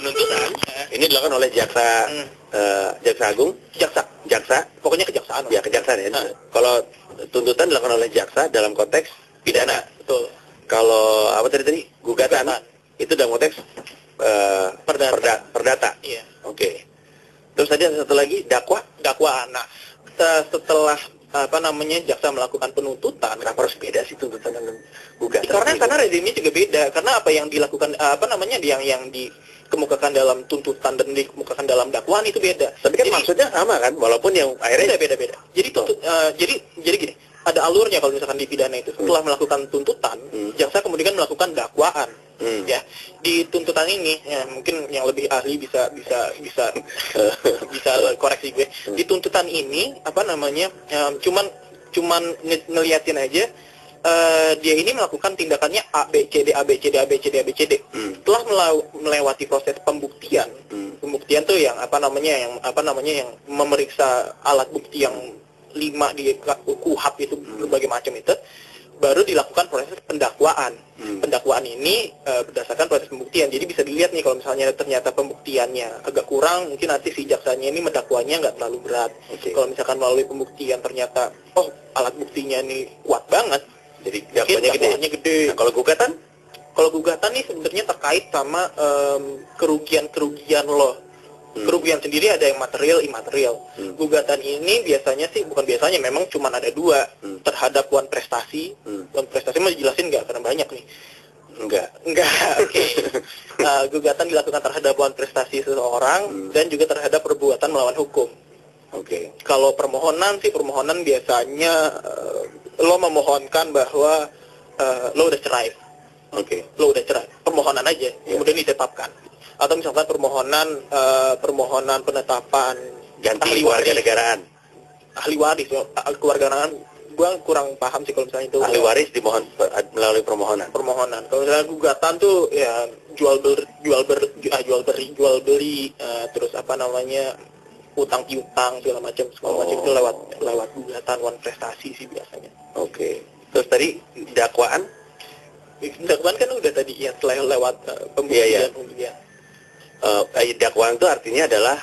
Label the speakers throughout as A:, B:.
A: penuntutan ini dilakukan oleh jaksa jaksa agung, jaksa, pokoknya kejaksaan. Ya, kejaksaan ya. Kalau tuntutan dilakukan oleh jaksa dalam konteks pidana. Betul. Kalau apa tadi gugatan itu dalam konteks perdata. Iya. Oke. Terus tadi ada satu lagi dakwaan. Nah, setelah jaksa melakukan penuntutan, kenapa harus beda sih tuntutan dan gugatan? Karena rezimnya juga beda. Karena apa yang dilakukan yang dikemukakan dalam tuntutan dan dikemukakan dalam dakwaan itu beda. Tapi kan maksudnya sama kan, walaupun yang akhirnya beda. Jadi jadi gini, ada alurnya kalau misalkan di pidana itu. Setelah melakukan tuntutan, jaksa kemudian melakukan dakwaan. Ya, di tuntutan ini ya, mungkin yang lebih ahli bisa koreksi gue. Di tuntutan ini cuman ngeliatin aja dia ini melakukan tindakannya A B C D. Setelah melewati proses pembuktian. Pembuktian tuh yang yang memeriksa alat bukti yang 5 di KUHP itu berbagai macam itu, baru dilakukan proses pendakwaan. Pendakwaan ini berdasarkan proses pembuktian. Jadi bisa dilihat nih kalau misalnya ternyata pembuktiannya agak kurang, mungkin nanti si jaksanya ini mendakwanya nggak terlalu berat. Kalau misalkan melalui pembuktian ternyata alat buktinya ini kuat banget, jadi dakwanya gede. Nah, kalau gugatan nih sebenarnya terkait sama kerugian lo. Kerugian sendiri ada yang material, imaterial. Gugatan ini memang cuma ada 2 terhadap wan prestasi. Wan prestasi mau dijelasin nggak? Karena banyak nih. Enggak. Oke. Gugatan dilakukan terhadap wan prestasi seseorang dan juga terhadap perbuatan melawan hukum. Oke. Kalau permohonan biasanya lo memohonkan bahwa lo udah cerai. Oke. Lo udah cerai. Permohonan aja, kemudian ditetapkan. Atau misalkan permohonan penetapan ganti kewarganegaraan, ahli waris, kewarganegaraan, gua kurang paham sih kalau misalnya itu ahli waris dimohon melalui permohonan. Kalau misalnya gugatan tuh ya jual beli, terus utang piutang segala macam itu lewat gugatan wan prestasi sih biasanya. Oke. Terus tadi dakwaan kan udah tadi ya, setelah lewat pembuktian. Dakwaan itu artinya adalah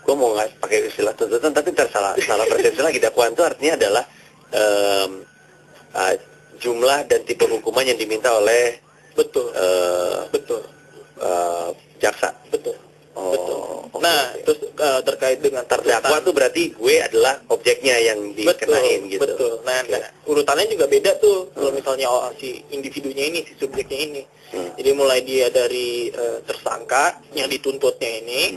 A: gue mau nggak pakai istilah tuntutan tapi salah persepsi lagi. Dakwaan itu artinya adalah jumlah dan tipe hukuman yang diminta oleh jaksa. Betul. Nah, terus terkait dengan terdakwa tuh berarti gue adalah objeknya yang dikenain gitu. Betul. Nah, urutannya juga beda tuh. Kalau misalnya si individunya ini, si subjeknya ini. Jadi mulai dia dari tersangka yang dituntutnya ini,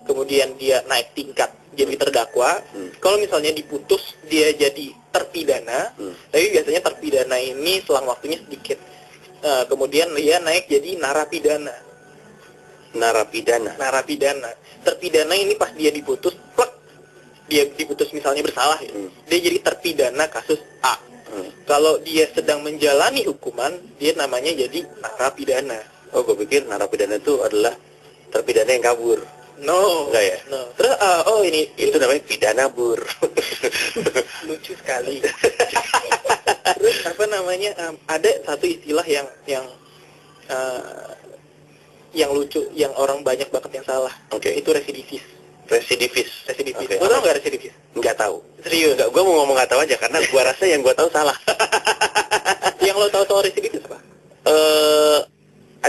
A: kemudian dia naik tingkat jadi terdakwa. Kalau misalnya diputus dia jadi terpidana, tapi biasanya terpidana ini selang waktunya sedikit. Kemudian dia naik jadi narapidana. Terpidana ini pas dia diputus, dia diputus misalnya bersalah ya. Dia jadi terpidana kasus A. Kalau dia sedang menjalani hukuman, dia namanya jadi narapidana. Oh, gue pikir narapidana itu adalah terpidana yang kabur. No. Enggak ya? No. Terus itu namanya pidana bur. Lucu sekali. Terus ada satu istilah yang lucu, yang orang banyak banget yang salah. Oke. Itu residivis. Okay. Lo tau nggak residivis? Nggak tahu. Serius? Nggak. Gue mau ngomong nggak tahu aja karena gue rasa yang gue tahu salah. Yang lo tahu soal residivis apa?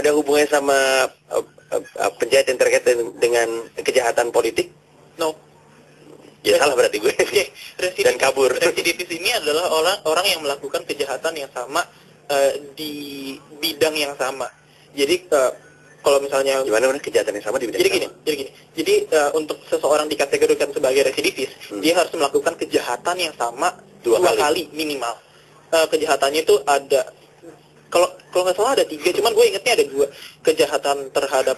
A: Ada hubungannya sama penjahat yang terkait dengan kejahatan politik? No. Ya salah berarti gue. Dan kabur. Residivis ini adalah orang yang melakukan kejahatan yang sama di bidang yang sama. Jadi kalau misalnya gimana kejahatan yang sama di bidang jadi gini. Jadi untuk seseorang dikategorikan sebagai residivis, dia harus melakukan kejahatan yang sama dua kali minimal. Kejahatannya itu ada kalau nggak salah ada 3, cuman gue ingetnya ada 2. Kejahatan terhadap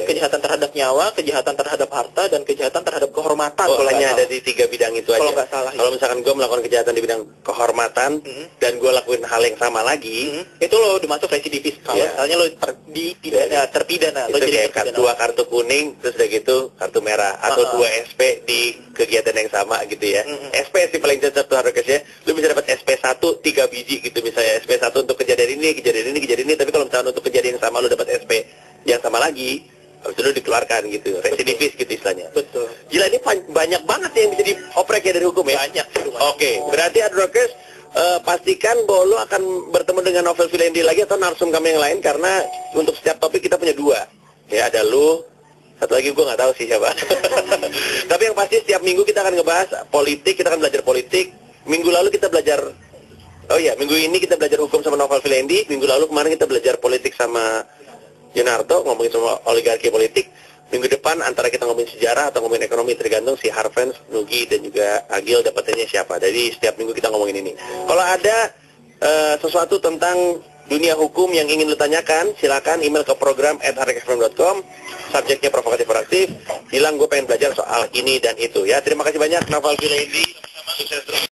A: kejahatan terhadap nyawa, kejahatan terhadap harta, dan kejahatan terhadap kehormatan. Kalau hanya ada di 3 bidang itu aja. Kalau nggak salah. Kalau misalkan gue melakukan kejahatan di bidang kehormatan dan gue lakuin hal yang sama lagi, itu lo udah masuk residivis. Kalau misalnya lo terpidana, lo jadi terpidana. 2 kartu kuning, terus udah gitu kartu merah, atau 2 SP di kegiatan yang sama gitu ya. SP sih paling cocok tuh harusnya. Lo bisa dapat SP1 3 biji gitu misalnya, SP1 untuk kejadian ini
B: kejadian ini, tapi kalau misalnya untuk kejadian yang sama lu dapat SP yang sama lagi, habis itu lu dikeluarkan gitu, residivis gitu istilahnya.
A: Betul.
B: Gila, ini banyak banget yang bisa dioprek ya dari hukum ya.
A: Banyak.
B: Oke, berarti advokes pastikan bahwa lu akan bertemu dengan Novel Filendi lagi atau narsum kami yang lain, karena untuk setiap topik kita punya 2. Ya, ada lu, satu lagi gue nggak tahu sih siapa. Tapi yang pasti setiap minggu kita akan ngebahas politik, kita akan belajar politik. Minggu lalu kita belajar, minggu ini kita belajar hukum sama Novel Filendi. Minggu lalu kemarin kita belajar politik sama Yunarto, ngomongin sama oligarki politik. Minggu depan antara kita ngomongin sejarah atau ngomongin ekonomi, tergantung si Harvens, Nugi, dan juga Agil dapetinnya siapa. Jadi setiap minggu kita ngomongin ini. Kalau ada sesuatu tentang dunia hukum yang ingin lu tanyakan, silakan email ke program@harekfm.com. Subjeknya provokatif aktif. Bilang gue pengen belajar soal ini dan itu ya. Terima kasih banyak Novel Filendi. Sukses terus.